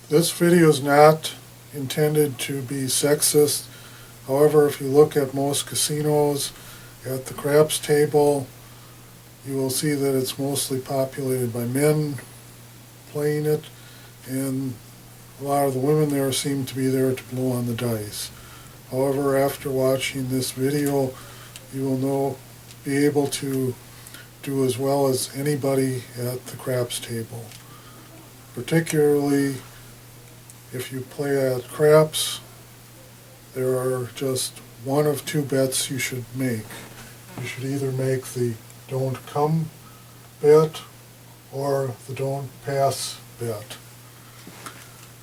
This video is not intended to be sexist. However, if you look at most casinos, at the craps table, you will see that it's mostly populated by men playing it, and a lot of the women there seem to be there to blow on the dice. However, after watching this video, you will be able to do as well as anybody at the craps table. Particularly if you play at craps, there are just one of two bets you should make. You should either make the don't come bet or the don't pass bet.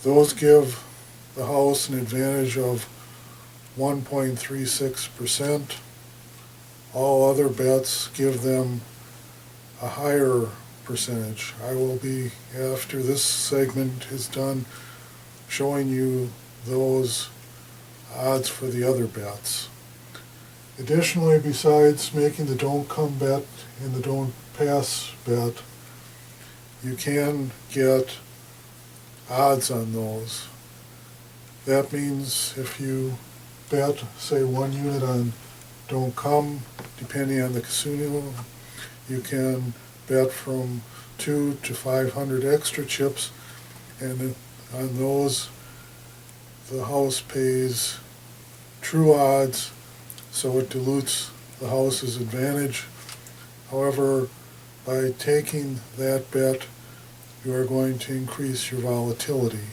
Those give the house an advantage of 1.36%. All other bets give them a higher percentage. I will be, after this segment is done, showing you those odds for the other bets. Additionally, besides making the don't come bet and the don't pass bet, you can get odds on those. That means if you bet, say, 1 unit on don't come, depending on the casino, you can bet from 2 to 500 extra chips, and on those the house pays true odds, so it dilutes the house's advantage. However, by taking that bet, you are going to increase your volatility.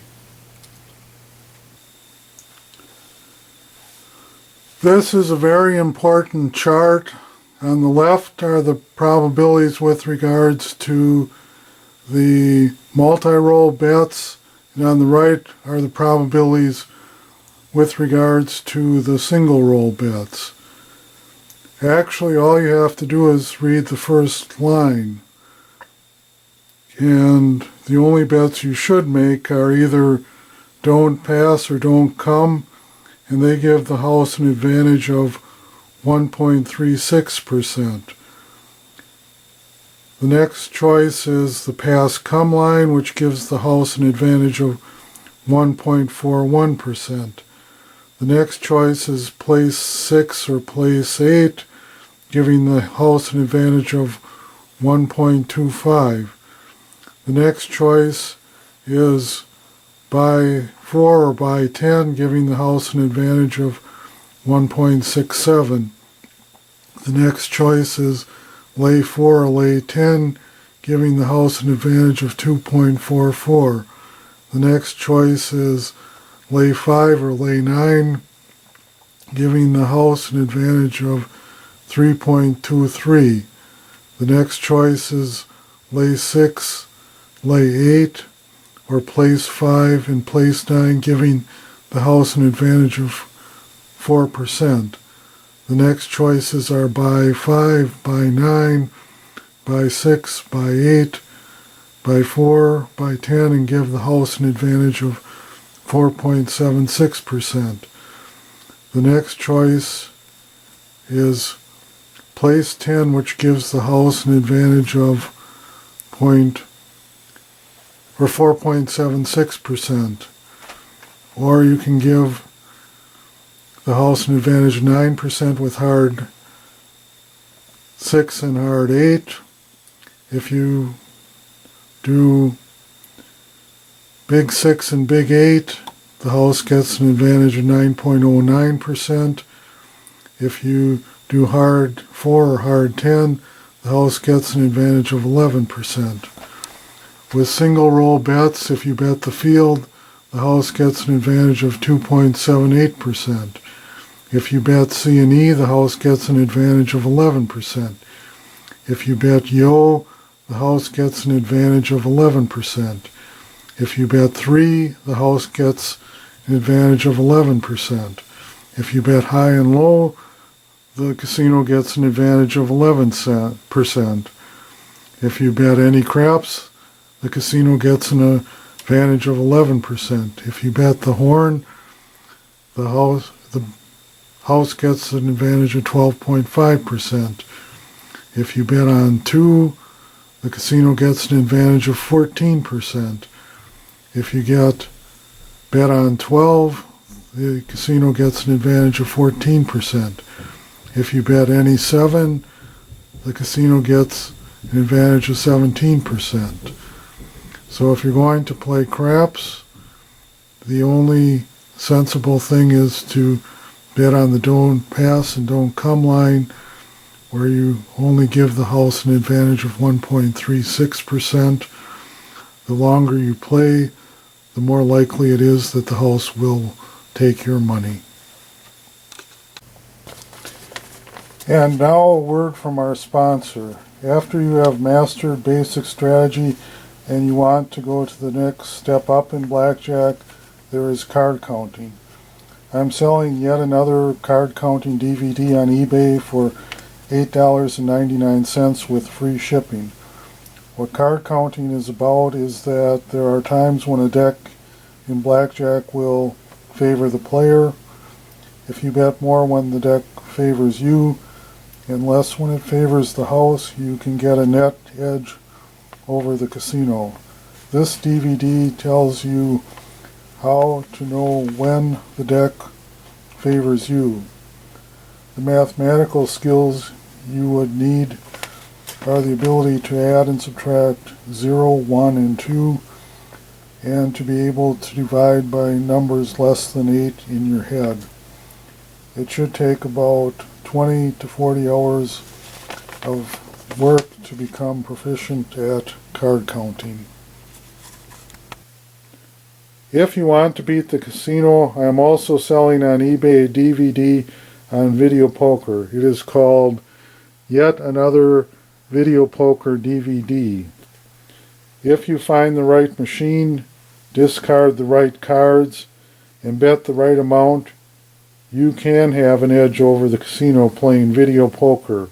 This is a very important chart. On the left are the probabilities with regards to the multi-roll bets, and on the right are the probabilities with regards to the single roll bets. Actually, all you have to do is read the first line, and the only bets you should make are either don't pass or don't come, and they give the house an advantage of 1.36%. The next choice is the pass come line, which gives the house an advantage of 1.41%. The next choice is place 6 or place 8, giving the house an advantage of 1.25. The next choice is buy 4 or buy 10, giving the house an advantage of 1.67. The next choice is lay 4 or lay 10, giving the house an advantage of 2.44. The next choice is lay 5 or lay 9, giving the house an advantage of 3.23. The next choice is lay 6, lay 8, or place 5 and place 9, giving the house an advantage of 4%. The next choices are buy 5, buy 9, buy 6, buy 8, buy 4, buy 10, and give the house an advantage of 4.76%. The next choice is place 10, which gives the house an advantage of 4.76%. Or you can give the house an advantage of 9% with hard 6 and hard 8. If you do big 6 and big 8, the house gets an advantage of 9.09%. If you do hard 4 or hard 10, the house gets an advantage of 11%. With single roll bets, if you bet the field, the house gets an advantage of 2.78%. If you bet C and E, the house gets an advantage of 11%. If you bet Yo, the house gets an advantage of 11%. If you bet 3, the house gets an advantage of 11%. If you bet high and low, the casino gets an advantage of 11%. If you bet any craps, the casino gets an advantage of 11%. If you bet the horn, the house gets an advantage of 12.5%. If you bet on 2, the casino gets an advantage of 14%. If you get bet on 12, the casino gets an advantage of 14%. If you bet any 7, the casino gets an advantage of 17%. So if you're going to play craps, the only sensible thing is to bet on the don't pass and don't come line, where you only give the house an advantage of 1.36%. The longer you play, the more likely it is that the house will take your money. And now a word from our sponsor. After you have mastered basic strategy and you want to go to the next step up in blackjack, there is card counting. I'm selling yet another card counting DVD on eBay for $8.99 with free shipping. What card counting is about is that there are times when a deck in blackjack will favor the player. If you bet more when the deck favors you and less when it favors the house, you can get a net edge over the casino. This DVD tells you how to know when the deck favors you. The mathematical skills you would need are the ability to add and subtract 0, 1, and 2, and to be able to divide by numbers less than 8 in your head. It should take about 20 to 40 hours of work to become proficient at card counting. If you want to beat the casino, I am also selling on eBay a DVD on video poker. It is called Yet Another Video Poker DVD. If you find the right machine, discard the right cards, and bet the right amount, you can have an edge over the casino playing video poker.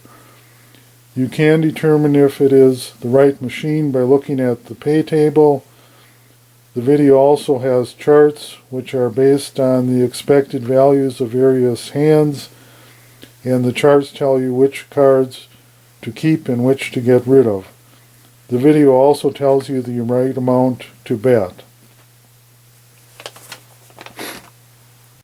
You can determine if it is the right machine by looking at the pay table. The video also has charts which are based on the expected values of various hands, and the charts tell you which cards to keep and which to get rid of. The video also tells you the right amount to bet.